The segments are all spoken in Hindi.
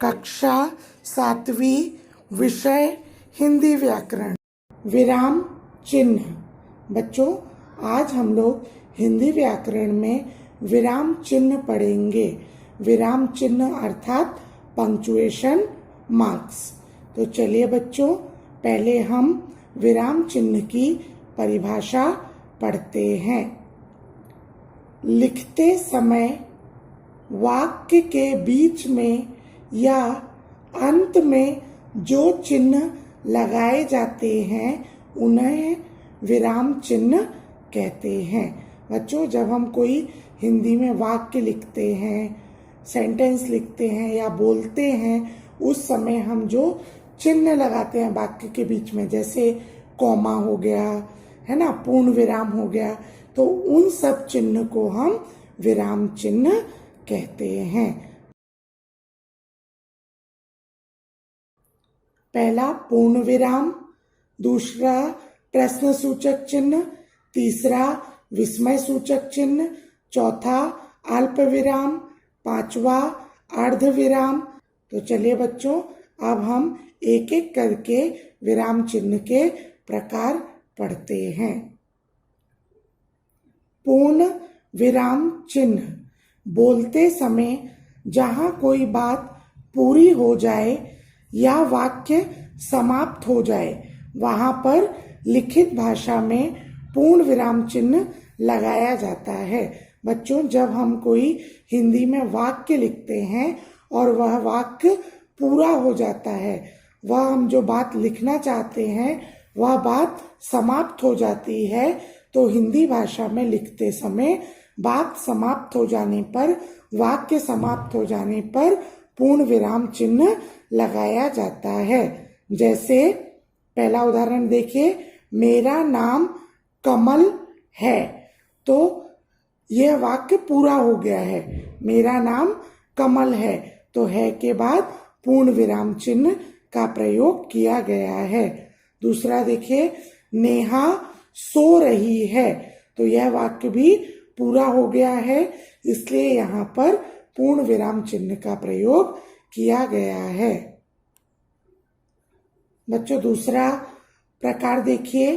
कक्षा 7वीं, विषय हिंदी व्याकरण। विराम चिन्ह। बच्चों, आज हम लोग हिंदी व्याकरण में विराम चिन्ह पढ़ेंगे। विराम चिन्ह अर्थात पंक्चुएशन मार्क्स। तो चलिए बच्चों, पहले हम विराम चिन्ह की परिभाषा पढ़ते हैं। लिखते समय वाक्य के बीच में या अंत में जो चिन्ह लगाए जाते हैं उन्हें विराम चिन्ह कहते हैं। बच्चों, जब हम कोई हिंदी में वाक्य लिखते हैं, सेंटेंस लिखते हैं या बोलते हैं, उस समय हम जो चिन्ह लगाते हैं वाक्य के बीच में, जैसे कॉमा हो गया, है ना, पूर्ण विराम हो गया, तो उन सब चिन्ह को हम विराम चिन्ह कहते हैं। पहला पूर्ण विराम, दूसरा प्रश्न सूचक चिन्ह, तीसरा विस्मय सूचक चिन्ह, चौथा अल्प विराम, पांचवा अर्ध विराम। तो चलिए बच्चों, अब हम एक एक करके विराम चिन्ह के प्रकार पढ़ते हैं। पूर्ण विराम चिन्ह, बोलते समय जहां कोई बात पूरी हो जाए या वाक्य समाप्त हो जाए, वहां पर लिखित भाषा में पूर्ण विराम चिन्ह लगाया जाता है। बच्चों, जब हम कोई हिंदी में वाक्य लिखते हैं और वह वाक्य पूरा हो जाता है, वह हम जो बात लिखना चाहते हैं वह बात समाप्त हो जाती है, तो हिंदी भाषा में लिखते समय बात समाप्त हो जाने पर, वाक्य समाप्त हो जाने पर पूर्ण विराम चिन्ह लगाया जाता है। जैसे पहला उदाहरण देखिए, मेरा नाम कमल है। तो यह वाक्य पूरा हो गया है, मेरा नाम कमल है, तो है के बाद पूर्ण विराम चिन्ह का प्रयोग किया गया है। दूसरा देखिए, नेहा सो रही है, तो यह वाक्य भी पूरा हो गया है, इसलिए यहाँ पर पूर्ण विराम चिन्ह का प्रयोग किया गया है। बच्चों, दूसरा प्रकार देखिए,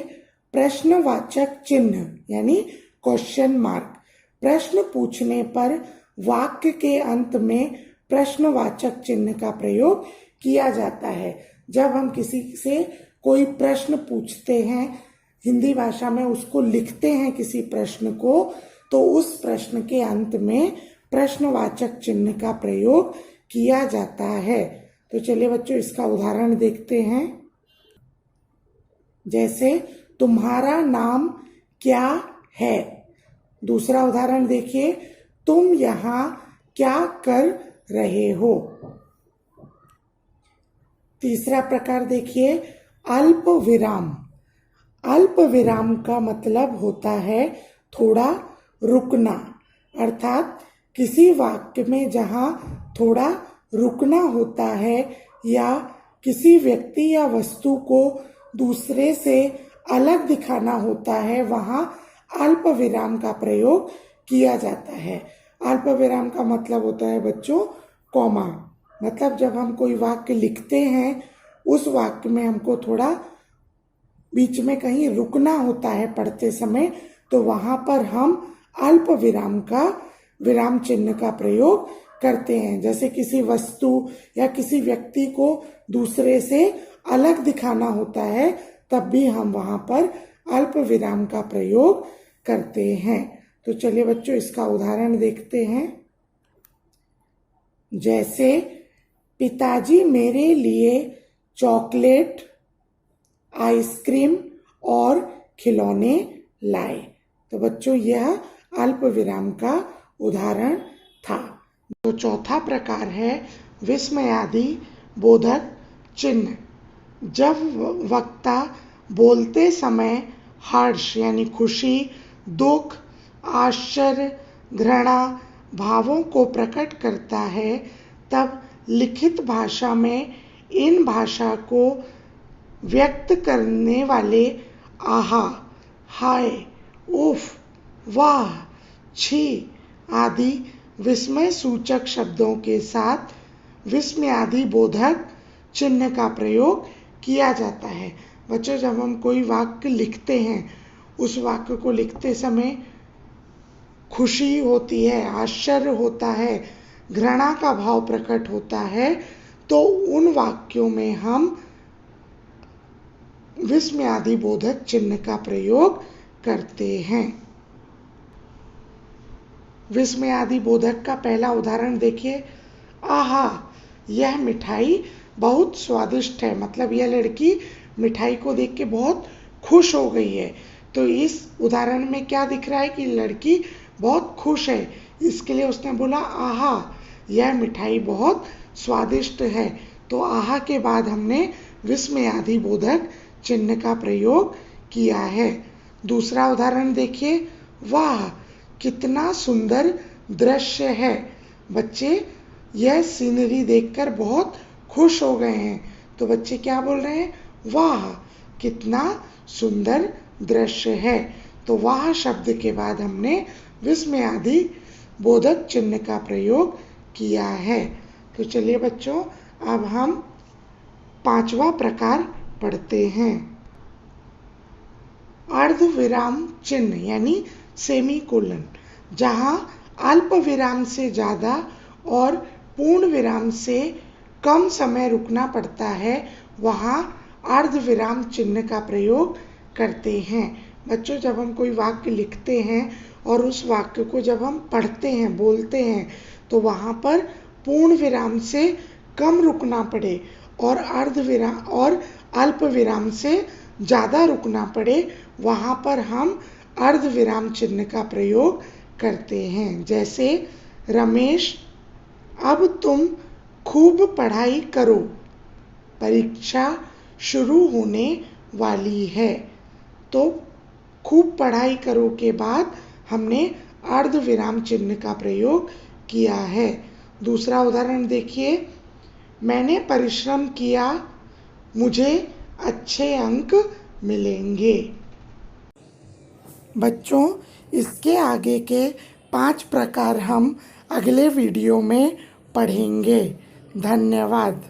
प्रश्नवाचक चिन्ह यानी क्वेश्चन मार्क। प्रश्न पूछने पर वाक्य के अंत में प्रश्नवाचक चिन्ह का प्रयोग किया जाता है। जब हम किसी से कोई प्रश्न पूछते हैं, हिंदी भाषा में उसको लिखते हैं किसी प्रश्न को, तो उस प्रश्न के अंत में प्रश्नवाचक चिन्ह का प्रयोग किया जाता है। तो चलिए बच्चों, इसका उदाहरण देखते हैं। जैसे तुम्हारा नाम क्या है। दूसरा उदाहरण देखिए, तुम यहाँ क्या कर रहे हो। तीसरा प्रकार देखिए, अल्प विराम। अल्प विराम का मतलब होता है थोड़ा रुकना, अर्थात किसी वाक्य में जहां थोड़ा रुकना होता है या किसी व्यक्ति या वस्तु को दूसरे से अलग दिखाना होता है, वहां अल्प विराम का प्रयोग किया जाता है। अल्प विराम का मतलब होता है बच्चों कॉमा। मतलब जब हम कोई वाक्य लिखते हैं, उस वाक्य में हमको थोड़ा बीच में कहीं रुकना होता है पढ़ते समय, तो वहां पर हम अल्प विराम चिन्ह का प्रयोग करते हैं। जैसे किसी वस्तु या किसी व्यक्ति को दूसरे से अलग दिखाना होता है, तब भी हम वहां पर अल्प विराम का प्रयोग करते हैं। तो चलिए बच्चों, इसका उदाहरण देखते हैं। जैसे पिताजी मेरे लिए चॉकलेट, आइसक्रीम और खिलौने लाए। तो बच्चों, यह अल्प विराम का उदाहरण था। तो चौथा प्रकार है विस्मयादि बोधक चिन्ह। जब वक्ता बोलते समय हर्ष यानी खुशी, दुख, आश्चर्य, घृणा भावों को प्रकट करता है, तब लिखित भाषा में इन भाषा को व्यक्त करने वाले आहा, हाय, उफ, वाह, छी आदि विस्मय सूचक शब्दों के साथ विस्मयादि बोधक चिन्ह का प्रयोग किया जाता है। बच्चों, जब हम कोई वाक्य लिखते हैं, उस वाक्य को लिखते समय खुशी होती है, आश्चर्य होता है, घृणा का भाव प्रकट होता है, तो उन वाक्यों में हम विस्मयादि बोधक चिन्ह का प्रयोग करते हैं। विस्मयादि बोधक का पहला उदाहरण देखिए। आहा, यह मिठाई बहुत स्वादिष्ट है। मतलब यह लड़की मिठाई को देख के बहुत खुश हो गई है। तो इस उदाहरण में क्या दिख रहा है कि लड़की बहुत खुश है, इसके लिए उसने बोला आहा, यह मिठाई बहुत स्वादिष्ट है। तो आहा के बाद हमने विस्मयादि बोधक चिन्ह का प्रयोग किया है। दूसरा उदाहरण देखिए। वाह, कितना सुंदर दृश्य है। बच्चे यह सीनरी देखकर बहुत खुश हो गए हैं। तो बच्चे क्या बोल रहे हैं? वाह, कितना सुंदर दृश्य है। तो वाह शब्द के बाद हमने विस्मयादि बोधक चिन्ह का प्रयोग किया है। तो चलिए बच्चों, अब हम पांचवा प्रकार पढ़ते हैं। अर्ध विराम चिन्ह यानी सेमीकोलन। जहां अल्प विराम से ज़्यादा और पूर्ण विराम से कम समय रुकना पड़ता है, वहाँ अर्ध विराम चिन्ह का प्रयोग करते हैं। बच्चों, जब हम कोई वाक्य लिखते हैं और उस वाक्य को जब हम पढ़ते हैं, बोलते हैं, तो वहाँ पर पूर्ण विराम से कम रुकना पड़े और अर्ध विराम और अल्प विराम से ज़्यादा रुकना पड़े, वहाँ पर हम अर्ध विराम चिन्ह का प्रयोग करते हैं। जैसे रमेश, अब तुम खूब पढ़ाई करो, परीक्षा शुरू होने वाली है। तो खूब पढ़ाई करो के बाद हमने अर्ध विराम चिन्ह का प्रयोग किया है। दूसरा उदाहरण देखिए। मैंने परिश्रम किया, मुझे अच्छे अंक मिलेंगे। बच्चों, इसके आगे के 5 प्रकार हम अगले वीडियो में पढ़ेंगे। धन्यवाद।